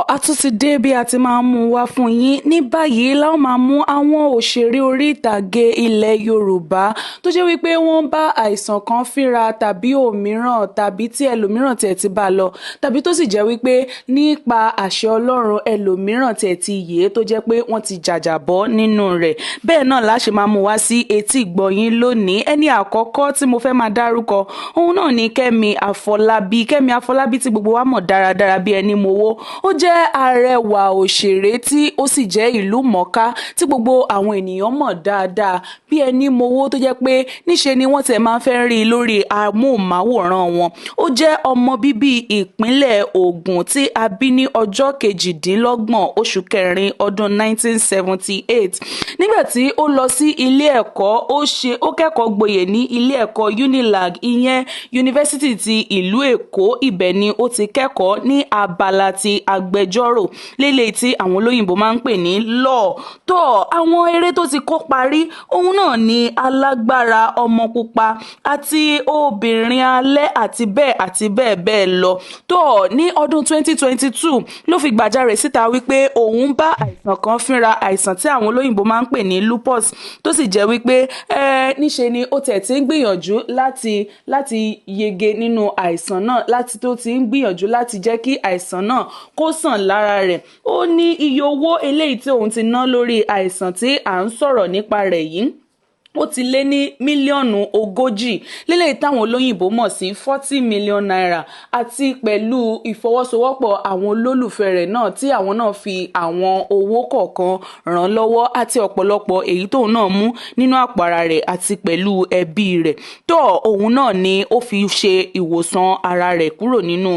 A tún ti dé bí a ti máa ń mú wá fún yín ní báyìí la ó máa mú àwọn òṣèré orí ìtàgé ilẹ̀ Yorùbá tó jẹ́ wípé wọ́n bá àìsàn kan fínra tàbí òmíràn tàbí tí ẹlòmíràn tẹ̀ ti bá lọ tàbí tó sì jẹ́ wípé nípa àṣẹ Ọlọ́run ẹlòmíràn tẹ̀ ti yè tó jẹ́ pé wọ́n ti jàjàbọ́ nínú rẹ̀. Bẹ́ẹ̀ náà la ṣe máa mú wá sí etí ìgbọ̀yín lónìí. Ẹni àkọ́kọ́ tí mo fẹ́ máa dárúkọ òun náà ni Kẹ́mi Àfọlábí tí gbogbo wa mọ̀ dáradára bí ẹni mowó. Ó jẹ́ arẹwà òṣèré tí ó sì jẹ́ ìlú mọ̀ọ́ká tí gbogbo àwọn ènìyàn mọ̀ dáadáa bí ẹni mowó tó jẹ́ pé níṣe ni wọ́n tẹ̀ máa ń fẹ́ rí lórí amóhùnmáwòrán wọn. Ó jẹ́ ọmọ bíbí ìpínlẹ̀ Ògùn tí a bí ní ọjọ́ 28 oṣù kẹrin ọdún 1978. Nígbà tí ó lọ sí ilé ẹ̀kọ́ ó kẹ́kọ̀ọ́ gboyè ní ilé ẹ̀kọ́ UNILAG ìyẹn yunifásítì ti ìlú Èkó. Ibẹ̀ ni ó ti kẹ́kọ̀ọ́ ní abala ti agbẹjọ́rò lélẹ̀ tí àwọn olóyìnbó máa ń pè ní law. Tó àwọn eré tó ti kó parí òun náà ni Alágbára, Ọmọ Pupa àti Obìnrin Alẹ́ àti bẹ́ẹ̀ bẹ́ẹ̀ lọ. Tó ní ọdún 2022 ló fi gbàjarè síta wípé òun bá àìsàn kan fínra, àìsàn tí àwọn olóyìnbó máa ń pè ní lupus tó sì jẹ́ wípé níṣe ni ó tẹ̀ tí ń gbìyànjú láti yege nínú àìsàn náà tó ti ń gbìyànjú láti jẹ́ kí àìsàn náà kó sàn lára rẹ̀. Ó ní iye owó eléyìí tí òun ti ná lórí àìsàn tí à ń sọ̀rọ̀ nípa rẹ̀ yìí ó ti lé ní mílíọ̀nù 40 lélẹ̀ táwọn olóyìnbó mọ̀ sí 40 million naira àti pẹ̀lú ìfọwọ́sowọ́pọ̀ àwọn olólùfẹ́ rẹ̀ náà tí àwọn náà fi àwọn owó kọ̀ọ̀kan ràn lọ́wọ́ àti ọ̀pọ̀lọpọ̀ èyí tóun náà mú nínú àpò ara rẹ̀ àti pẹ̀lú ẹbí rẹ̀. Tó òun náà ni ó fi ṣe ìwòsàn ara rẹ̀ kúrò nínú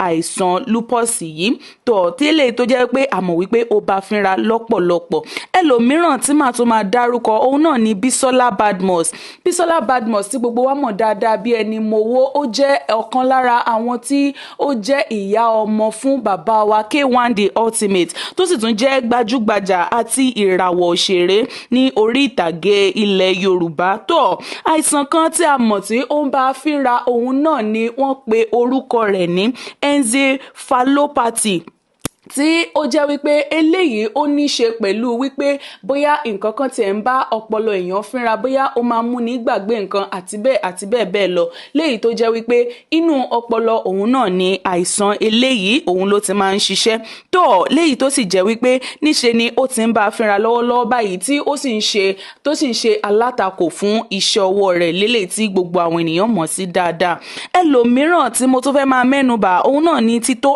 àìsàn lupus yìí. Tó tẹ́lẹ̀ tó jẹ́ pé àmọ̀ wípé ó bá fínra lọ́pọ̀lọpọ̀. Ẹlòmíràn tí màá tún máa dárúkọ òun náà ni Bísọ́lá Badmus tí gbogbo wa mọ̀ dáadáa bí ẹni mowó. Ó jẹ́ ọ̀kan lára àwọn tí ó jẹ́ ìyá ọmọ fún bàbá wa K1 The Ultimate tó sì tún jẹ́ gbajúgbajà àti ìràwọ̀ òṣèré ní orí ìtàgé ilẹ̀ Yorùbá. Tó àìsàn kan tí a mọ̀ tí ó ń bá fínra òun náà ni wọ́n pe orúkọ rẹ̀ ní encephalopathy tí ó jẹ́ wípé eléyìí ó ní ṣe pẹ̀lú wípé bóyá nǹkan kan tiẹ̀ ń bá ọpọlọ èèyàn fínra, bóyá ó máa mú ní gbàgbé nǹkan àti bẹ́ẹ̀ lọ léyìí tó jẹ́ wípé inú ọpọlọ òun náà ni àìsàn eléyìí òun ló ti máa ń ṣiṣẹ́. Tó léyìí tó sì jẹ́ wípé níṣe ni ó ti ń bá fínra lọ́wọ́lọ́wọ́ báyìí tí ó sì ń ṣe alátakò fún iṣẹ́ ọwọ́ rẹ̀ lélẹ̀ tí gbogbo àwọn ènìyàn mọ̀ sí dáadáa. Ẹlòmíràn tí mo tún fẹ́ máa mẹ́nubà òun náà ni Tito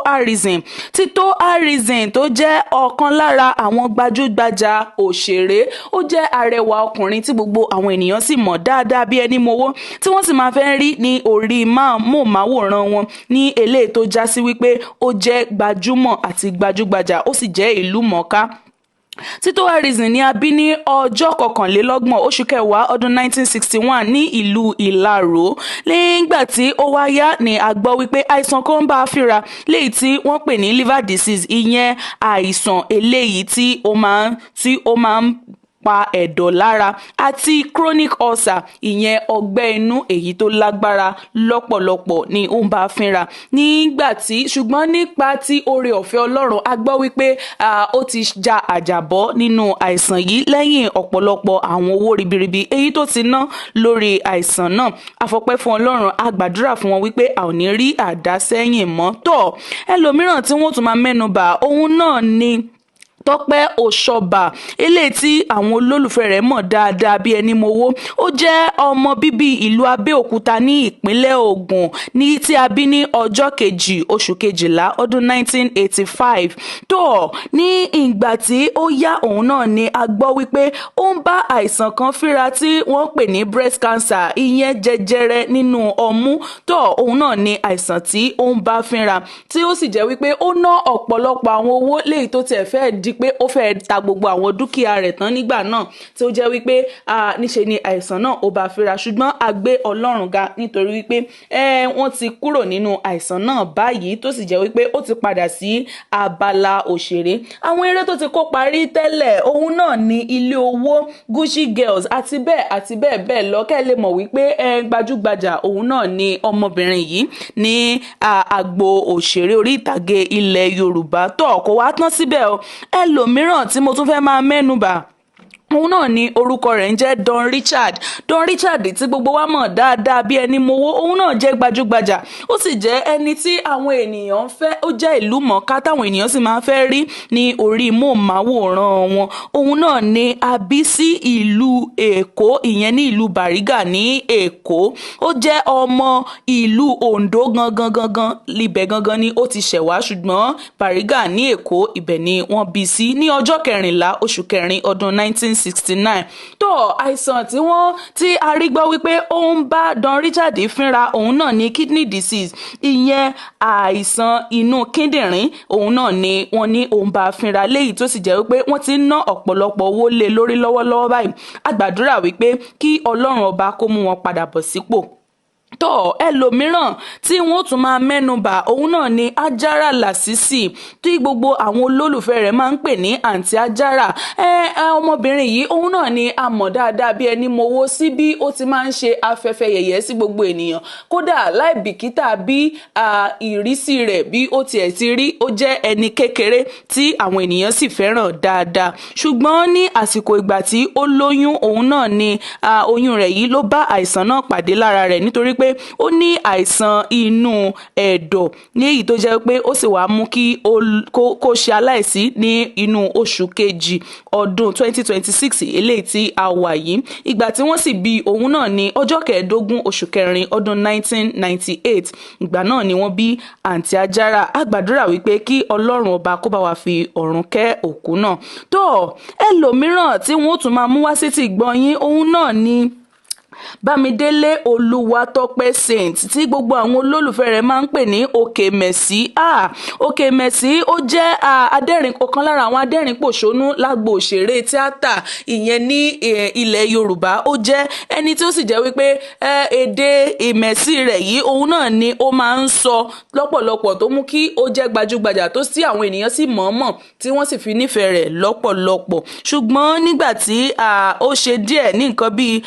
Harrison tó jẹ́ ọ̀kan lára àwọn gbajúgbajà òṣèré. Ó jẹ́ arẹwà ọkùnrin tí gbogbo àwọn ènìyàn sì mọ̀ dáadáa bí ẹni mowó tí wọ́n sì máa fẹ́ rí ní orí móhùnmáwòrán wọn ní eléyìí tó já sí wípé ó jẹ́ gbajúmọ̀ àti gbajúgbajà ó sì jẹ́ ìlú mọ̀ọ́ká. Tito Harrison ni a bí ní ọjọ́ 21 oṣù kẹwàá ọdún 1961 ní ìlú Ìlaró. Nígbà tí ó wá yá ni a gbọ́ wípé àìsàn kan ń bá a fínra léyìí tí wọ́n pè ní liver disease, ìyẹn àìsàn eléyìí tí ó máa ń pa ẹ̀dọ̀ lára àti chronic ulcer, ìyẹn ọgbẹ́ inú èyí tó lágbára lọ́pọ̀lọpọ̀ ni ó ń bá fínra. Ṣùgbọ́n nípa ti oore ọ̀fẹ́ Ọlọ́run a gbọ́ wípé ó ti ja àjàbọ́ nínú àìsàn yìí lẹ́yìn ọ̀pọ̀lọpọ̀ àwọn owó ribiribi èyí tó ti ná lórí àìsàn náà. Àfọpẹ́ fún Ọlọ́run, a gbàdúrà fún wọn wípé a ò ní rí àdásẹ́yìn mọ́. Tó ẹlòmíràn tí wọ́n tún máa mẹ́nubà òun náà ni Tọ́pẹ́ Òṣọbà eléyìí tí àwọn olólùfẹ́ rẹ̀ mọ̀ dáadáa bí ẹni mowó. Ó jẹ́ ọmọ bíbí ìlú Abẹ́òkúta ní ìpínlẹ̀ Ògùn tí a bí ní ọjọ́ 2 oṣù kejìlá ọdún 1985. Tó ní ìgbà tí ó yá òun náà ni a gbọ́ wípé ó ń bá àìsàn kan fínra tí wọ́n pè ní breast cancer, ìyẹn jẹjẹrẹ nínú ọmú. Tó òun náà ni àìsàn tí ó ń bá fínra tí ó sì jẹ́ wípé ó ná ọ̀pọ̀lọpọ̀ àwọn owó léyìí tó tẹ̀ fẹ́ di pé ó fẹ́ ta gbogbo àwọn dúkìá rẹ̀ tán nígbà náà tí ó jẹ́ wípé níṣe ni àìsàn náà ó bá fínra, ṣùgbọ́n a gbé Ọlọ́run ga nítorí wípé wọ́n ti kúrò nínú àìsàn náà báyìí, tó sì jẹ́ wípé ó ti padà sí abala òṣèré. Àwọn eré tó ti kó parí tẹ́lẹ̀ òun náà ni Ilé Owó, Gucci Girls àti bẹ́ẹ̀ bẹ́ẹ̀ lọ. Kẹ́ lè mọ̀ wípé gbajúgbajà òun náà ni ọmọbìnrin yìí ní agbo òṣèré orí ìtàgé ilẹ̀ Yorùbá. Tó kò wá tán síbẹ̀ o, ẹlòmíràn tí mo tún fẹ́ máa mẹ́nubà òun náà ni orúkọ rẹ̀ ń jẹ́ Don Richard tí gbogbo wa mọ̀ dáadáa bí ẹni mowó. Òun náà jẹ́ gbajúgbajà, ó sì jẹ́ ẹni tí àwọn ènìyàn ń fẹ́, ó jẹ́ ìlú mọ̀ọ́ká táwọn ènìyàn sì máa ń fẹ́ rí ní orí móhùnmáwòrán wọn. Òun náà ni a bí sí ìlú Èkó, ìyẹn ní ìlú Bàrígà ní Èkó. Ó jẹ́ ọmọ ìlú Oǹdó gangan, ibẹ̀ gangan ni ó ti ṣẹ̀ wá, ṣùgbọ́n Bàrígà ní Èkó ibẹ̀ ni wọ́n bí sí ní ọjọ́ 14 oṣù kẹrin ọdún 1969. Tó àìsàn tí a rí gbọ́ wípé ó ń bá Don Richard fínra òun náà ni kidney disease, ìyẹn àìsàn inú kíndìnrín. Òun náà ni wọ́n ní òun bá fínra, léyìí tó sì jẹ́ wípé wọ́n ti ń ná ọ̀pọ̀lọpọ̀ owó lé lórí lọ́wọ́lọ́wọ́ báyìí. A gbàdúrà wípé kí Ọlọ́run ọba kó mú wọn padà bọ̀ sípò. Tó ẹlòmíràn tí wọ́n tún máa mẹ́nubà òun náà ni Àjàrà Lásìsì, tí gbogbo àwọn olólùfẹ́ rẹ̀ máa ń pè ní àǹtí Àjàrà. Ọmọbìnrin yìí òun náà ni a mọ̀ dáadáa bí ẹni mowó sí bí ó ti máa ń ṣe afẹ́fẹ́ yẹ̀yẹ́ sí gbogbo ènìyàn, kódà láì bìkítà bí ìrísí rẹ̀ bí ó tiẹ̀ ti rí. Ó jẹ́ ẹni kékeré tí àwọn ènìyàn sì fẹ́ràn dáadáa, ṣùgbọ́n ní àsìkò ìgbà tí ó lóyún òun náà ni oyún rẹ̀ yìí ló bá àìsàn náà pàdé lára rẹ̀, nítorí pé ó ní àìsàn inú ẹ̀dọ̀, ní èyí tó jẹ́ pé ó sì wá mú kí kó ṣe aláìsí ní inú oṣù kejì ọdún 2026 eléyìí tí a wà yìí. Ìgbà tí wọ́n sì bí òun náà ní ọjọ́ 15 oṣù kẹrin ọdún 1998. Ìgbà náà ni wọ́n bí àǹtí Àjàrà. A gbàdúrà wípé kí Ọlọ́run ọba kó bá wa fi ọ̀run kẹ́ òkú náà. Tó ẹlòmíràn tí wọ́n tún máa mú wá sí ti gbọ̀nyìn òun náà ni Bámidélé Olúwatópẹ́ Saint, tí gbogbo àwọn olólùfẹ́ rẹ̀ máa ń pè ní Òkè Mẹ̀sí. Òkè Mẹ̀sí ó jẹ́ ọ̀kan lára àwọn adẹ́rìn pòṣónú lágbo òṣèré tíátà, ìyẹn ní ilẹ̀ Yorùbá. Ó jẹ́ ẹni tí ó sì jẹ́ wípé èdè ìmẹ̀sí rẹ̀ yìí òun náà ni ó máa ń sọ lọ́pọ̀lọpọ̀, tó mú kí ó jẹ́ gbajúgbajà, tó sí àwọn ènìyàn sì mọ̀ọ́mọ̀ tí wọ́n sì fi nífẹ̀ẹ́ rẹ̀ lọ́pọ̀lọpọ̀. Ṣùgbọ́n nígbà tí ó ṣe díẹ̀ ní nǹkan bíi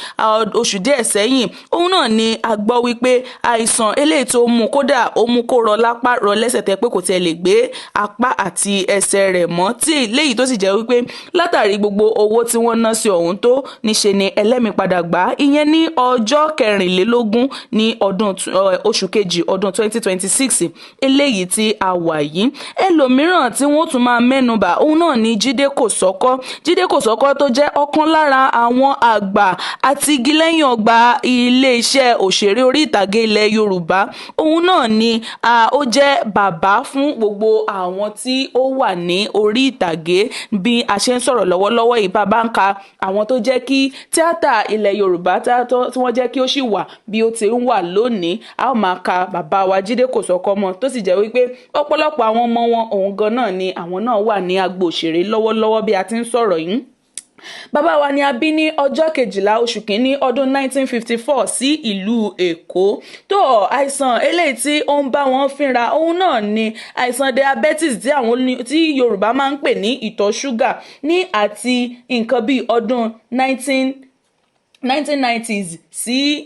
oṣù díẹ̀ sẹ́yìn, òun náà ni a gbọ́ wípé àìsàn eléyìí tó mú kódà ó mú kó rọ lápá rọ lẹ́sẹ̀, tẹ́ pé kò tiẹ̀ lè gbé apá àti ẹsẹ̀ rẹ̀ mọ́, tí léyìí tó sì jẹ́ wípé látàrí gbogbo owó tí wọ́n ná sí ọ̀hún tó níṣe ni ẹlẹ́mìí padà gbà, ìyẹn ní ọjọ́ 24 ní oṣù kejì ọdún 2026 eléyìí tí a wà yìí. Ẹlòmíràn tí wọ́n tún máa mẹ́nubà òun náà ni Jídé Kòsọ́kọ́ tó jẹ́ ọ̀kan lára àwọn àgbà àti igi lẹ́yìn ọgbà ilé-iṣẹ́ òṣèré orí ìtàgé ilẹ̀ Yorùbá. Òun náà ni ó jẹ́ bàbá fún gbogbo àwọn tí ó wà ní orí ìtàgé. Bí a ṣe ń sọ̀rọ̀ lọ́wọ́lọ́wọ́ yìí, bàbá ń ka àwọn tó jẹ́ kí tíátà ilẹ̀ Yorùbá tí wọ́n jẹ́ kí ó sì wà bí ó ti ń wà lónìí. A ó máa ka bàbá wa Jídé Kòsọ́kọ́ mọ́, tó sì jẹ́ wípé ọ̀pọ̀lọpọ̀ àwọn ọmọ wọn òun gan náà ni àwọn náà wà ní agbo òṣèré lọ́wọ́lọ́wọ́ bí a ti ń sọ̀rọ̀ yìí. Bàbá wa ni a bí ní ọjọ́ 12 oṣù kìíní ọdún 1954 sí ìlú Èkó. Tó àìsàn eléyìí tí ó ń bá wọn fínra òun náà ni àìsàn diabetes tí Yorùbá máa ń pè ní ìtọ̀ ṣúgà, ní àti nǹkan bíi ọdún 1990s sí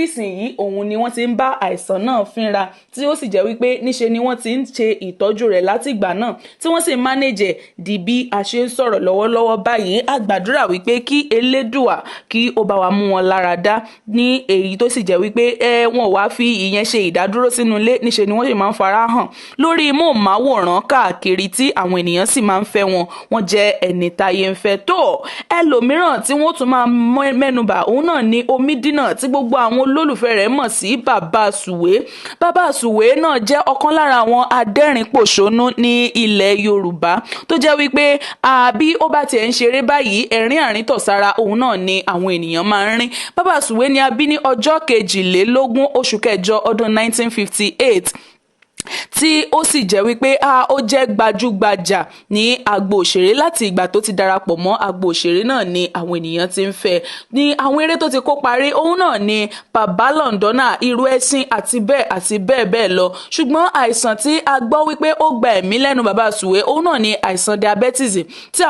ìsinyìí òun ni wọ́n ti ń bá àìsàn náà fínra, tí ó sì jẹ́ wípé níṣe ni wọ́n ti ń ṣe ìtọ́jú rẹ̀ láti ìgbà náà tí wọ́n sì manage di bí a ṣe ń sọ̀rọ̀ lọ́wọ́lọ́wọ́ báyìí. A gbàdúrà wípé kí Elédùà kí ó bá wa mú wọn lára dá, ní èyí tó sì jẹ́ wípé wọn wá fi ìyẹn ṣe ìdádúró sínú ilé, níṣe ni wọ́n sì máa ń fara hàn lórí móhùnmáwòrán káàkiri tí àwọn ènìyàn sì máa ń fẹ́ wọn. Wọ́n jẹ́ ẹni táyé ń fẹ́. Tó ẹlòmíràn tí wọ́n tún máa mẹ́nubà òun náà ni Omídínà, tí gbogbo àwọn olólùfẹ́ rẹ̀ mọ̀ sí Bàbá Sùwé. Bàbá Sùwé náà jẹ́ ọ̀kan lára àwọn adẹ́rìn pòṣónú ní ilẹ̀ Yorùbá, tó jẹ́ wípé bí ó bá tiẹ̀ ń ṣeré báyìí ẹ̀rín àríntọ̀sára òun náà ni àwọn ènìyàn máa ń rín. Bàbá Sùwé ni a bí ní ọjọ́ 22 oṣù kẹjọ ọdún 1958. tí ó sì jẹ́ wípé ó jẹ́ gbajúgbajà ní agbo òṣèré. Láti ìgbà tó ti darapọ̀ mọ́ agbo òṣèré náà ni àwọn ènìyàn ti ń fẹ́. Ní àwọn eré tó ti kó parí òun náà ni Bàbá Lọ́ndọ́nà, Irú Ẹ̀sìn àti bẹ́ẹ̀ bẹ́ẹ̀ lọ. Ṣùgbọ́n àìsàn tí a gbọ́ wípé ó gba ẹ̀mí lẹ́nu bàbá Sùwé òun náà ni àìsàn diabetes tí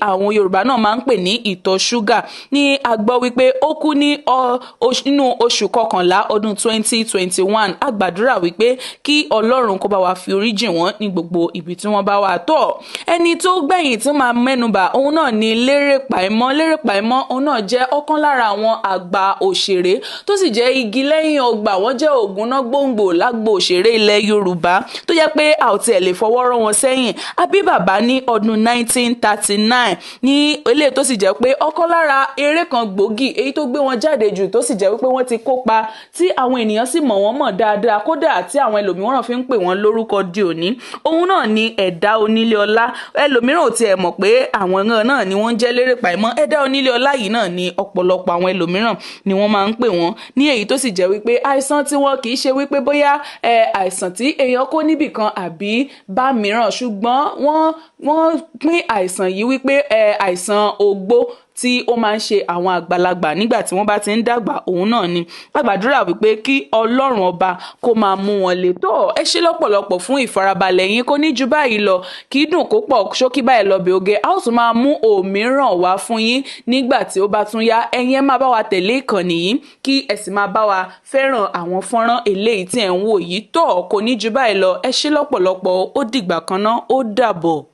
àwọn Yorùbá náà máa ń pè ní ìtọ̀ ṣúgà. Ní a gbọ́ wípé ó kú ní inú oṣù kọkànlá ọdún 2021. A gbàdúrà wípé kí Ọlọ́run kó bá wa fi orí jìn wọ́n ní gbogbo ibi tí wọ́n bá wà tọ́. Ẹni tó gbẹ̀yìn tí máa mẹ́nubà òun náà ni Lérè Pàímọ́. Lérè Pàímọ́ òun náà jẹ́ ọ̀kan lára àwọn àgbà òṣèré tó sì jẹ́ igi lẹ́yìn ọgbà. Wọ́n jẹ́ ògúnná gbòǹgbò lágbo òṣèré ilẹ̀ Yorùbá tó jẹ́ pé a ò tiẹ̀ lè fọwọ́ rọ́ wọn sẹ́yìn. A bí bàbá ní ọdún 1939 ní eléyìí tó sì jẹ́ pé ọ̀kan lára eré kan gbòógì èyí tó gbé wọn jáde jù tó sì jẹ́ wípé wọ́n ti kópa tí àwọn ènìyàn sì mọ̀ wọ́n mọ̀ dáadáa, kódà tí àwọn ẹlòmíràn fi ń pè wọ́n lórúkọ di òní. Òun náà ni Ẹ̀dá Onílé Ọlá. Ẹlòmíràn ò tiẹ̀ mọ̀ pé àwọn náà ni wọ́n jẹ́ Lérè Pàímọ́. Ẹ̀dá Onílé Ọlá yìí náà ni ọ̀pọ̀lọpọ̀ àwọn ẹlòmíràn ni wọ́n máa ń pè wọ́n, ní èyí tó sì jẹ́ wípé àìsàn tí wọ́n kì í ṣe wípé bóyá àìsàn tí èèyàn kó níbìkan àbí bá mìíràn, ṣùgbọ́n wọ́n pín àìsàn yìí wípé àìsàn ogbó tí ó máa ń ṣe àwọn àgbàlagbà nígbà tí wọ́n bá ti ń dàgbà òun náà ni. A gbàdúrà wípé kí Ọlọ́run ọba kó máa mú wọn lé tó. Ẹ ṣé lọ́pọ̀lọpọ̀ fún ìfarabalẹ̀ yín. Kò ní ju báyìí lọ, kì í dùn kó pọ̀ ṣókí báyìí lọ bí oge. A ó tún máa mú òmíràn wá fún yín nígbà tí ó bá tún yá. Ẹ̀yin ẹ máa bá wa tẹ̀lé ìkànnì yìí kí ẹ sì máa bá wa fẹ́ràn àwọn fọ́nrán eléyìí tí ẹ̀ ń wò yìí tó. Kò ní ju báyìí lọ. Ẹ ṣé lọ́pọ̀lọpọ̀. Ó dìgbà kan náà. Ó dàbọ̀.